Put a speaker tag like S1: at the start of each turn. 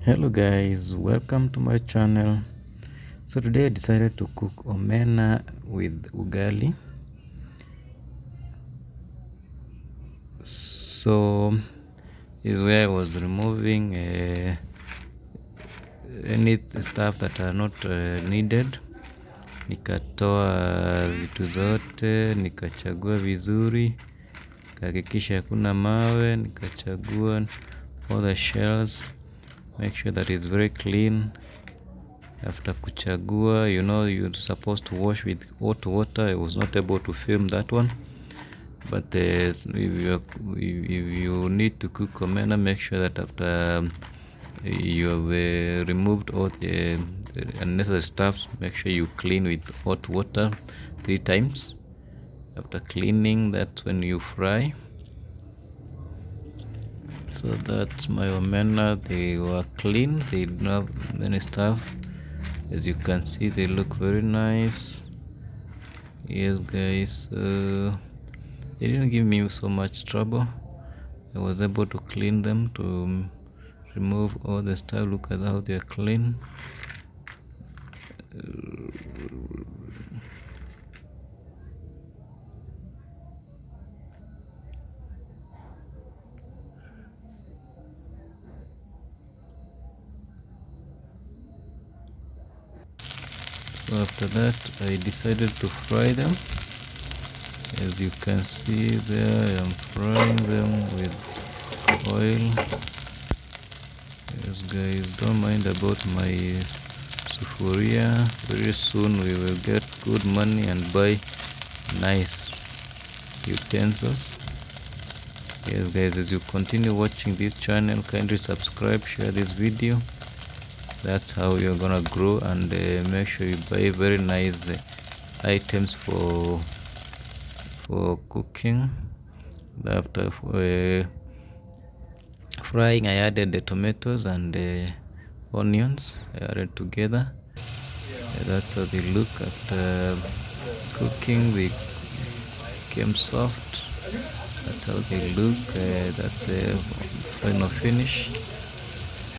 S1: Hello guys, welcome to my channel. So today I decided to cook omena with ugali. So is where I was removing any stuff that are not needed. Nikatoa vitu zote, nikachagua vizuri, nikahakikisha hakuna mawe, nikachagua all the shells, make sure that it's very clean. After kuchagua, you're supposed to wash with hot water. I was not able to film that one, but if you need to cook omena, make sure that after you have removed all the unnecessary stuff, make sure you clean with hot water 3 times. After cleaning, that's when you fry. So that's my omena. They were clean, they didn't have any stuff. As you can see, they look very nice. Yes guys, they didn't give me so much trouble. I was able to clean them, to remove all the stuff. Look at how they're clean. So after that, I decided to fry them. As you can see there, I am frying them with oil. Yes guys, don't mind about my sufuria. Very soon we will get good money and buy nice utensils. Yes guys, as you continue watching this channel, kindly subscribe, share this video. That's how you're gonna grow, and make sure you buy very nice items for cooking. After frying, I added the tomatoes and the onions. I added together. That's how they look. After cooking, they became soft. That's how they look. That's a final finish.